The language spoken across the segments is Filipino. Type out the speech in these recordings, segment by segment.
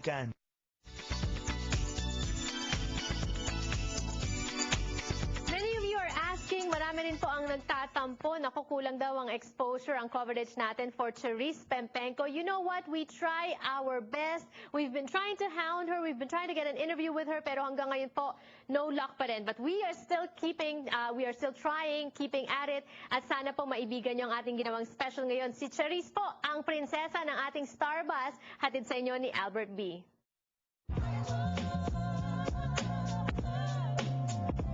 balikan. Marami rin po ang nagtatampo. Naku, kulang daw ang exposure, ang coverage natin for Charis Pempenco. You know what? We try our best. We've been trying to hound her. We've been trying to get an interview with her. Pero hanggang ngayon po, no luck pa rin. But we are still trying, keeping at it. At sana po maibigan niyo ang ating ginawang special ngayon. Si Charis po, ang prinsesa ng ating Star Bus. Hatid sa inyo ni Albert B.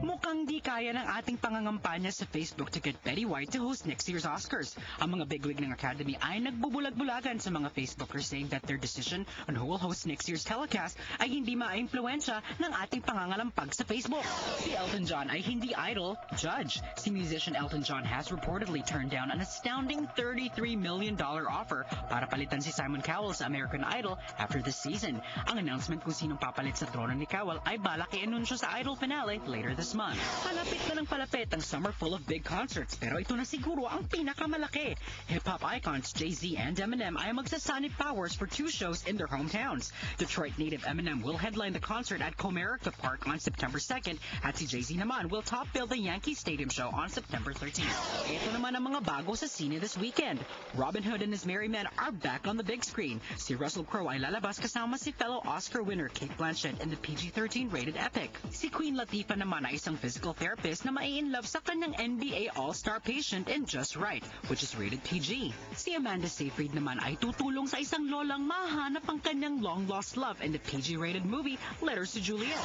Mukhang di kaya ng ating pangangampanya sa Facebook to get Betty White to host next year's Oscars. Ang mga bigwig ng Academy ay nagbubulag-bulagan sa mga Facebookers saying that their decision on who will host next year's telecast ay hindi ma-impluensya ng ating pangangalampag sa Facebook. Si Elton John ay hindi idol, judge. Si musician Elton John has reportedly turned down an astounding $33 million offer para palitan si Simon Cowell sa American Idol after this season. Ang announcement kung sinong papalit sa trono ni Cowell ay balak i-anunsyo sa Idol finale later this month. Palapit na ng palapit ang summer full of big concerts, pero ito na siguro ang pinakamalaki. Hip-hop icons Jay-Z and Eminem ay magsasanib powers for 2 shows in their hometowns. Detroit native Eminem will headline the concert at Comerica Park on September 2nd, at si Jay-Z naman will top bill the Yankee Stadium show on September 13th. Ito naman ang mga bago sa sine this weekend. Robin Hood and His Merry Men are back on the big screen. Si Russell Crowe ay lalabas kasama si fellow Oscar winner Cate Blanchett in the PG-13 rated epic. Si Queen Latifah naman ay isang physical therapist na mai-in-love sa kanyang NBA All-Star patient in Just Right, which is rated PG. Si Amanda Seyfried naman ay tutulong sa isang lolang mahanap ang kanyang long-lost love in the PG-rated movie Letters to Juliet.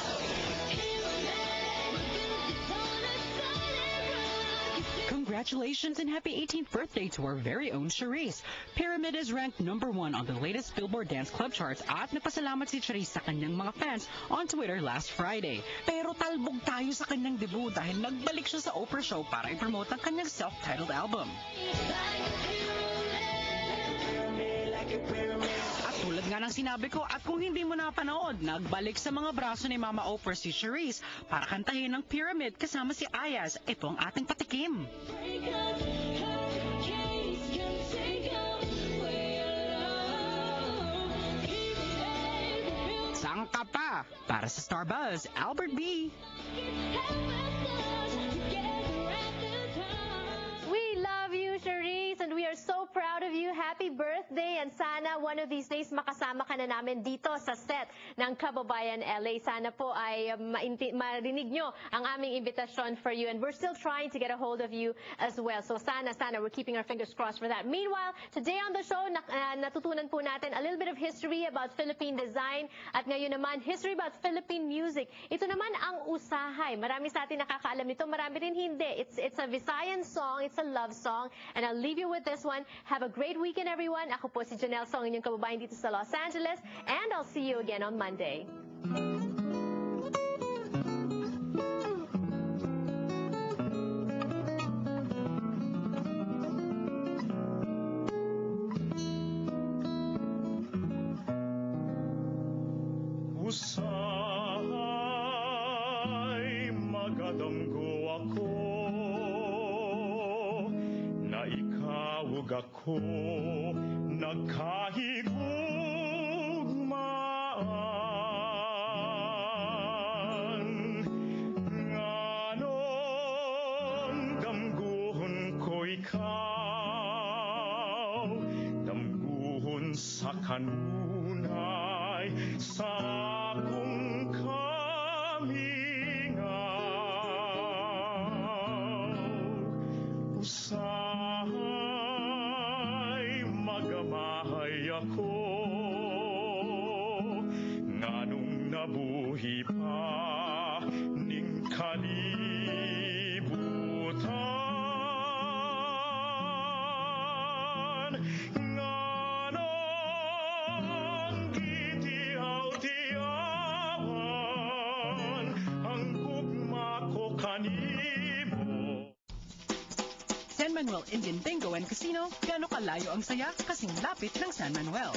Congratulations and happy 18th birthday to our very own Charis. Pyramid is ranked #1 on the latest Billboard Dance Club charts at nagpasalamat si Charis sa kanyang mga fans on Twitter last Friday. Pero talbog tayo sa kanyang debut dahil nagbalik siya sa Oprah show para i-promote ang kanyang self-titled album. At tulad nga ng sinabi ko, at kung hindi mo napanood, nagbalik sa mga braso ni Mama Oprah si Charis para kantahin ng Pyramid kasama si Ayaz. Ito ang ating patikim. Saan ka pa? Para sa Star Buzz, Albert B. We love you, Charis, and we are so proud of you. Happy birthday, and sana one of these days makasama ka na namin dito sa set ng Kababayan LA. Sana po ay marinig nyo ang aming invitation for you, and we're still trying to get a hold of you as well. So sana, we're keeping our fingers crossed for that. Meanwhile, today on the show, natutunan po natin a little bit of history about Philippine design, at ngayon naman, history about Philippine music. Ito naman ang Usahay. Marami sa atin nakakaalam nito, marami rin hindi. It's a Visayan song, it's a love song, and I'll leave you with this one. Have a great weekend, everyone. Ako po si Janelle Song, inyong kababayan dito sa Los Angeles, and I'll see you again on Monday. Usahay, magadamgo ako na ikawag ako nagkahigugmaan. Nganon damguhon ko ikaw, damguhon sa kanunay sa akong kamingaw. Usahay, magamahay ako, nganong nabuhi pa ning kalibutan. Nganon gitiaw-tiawan ang gugma ko kanimo. San Manuel Indian Bingo and Casino, gaano kalayo ang saya kasing lapit ng San Manuel.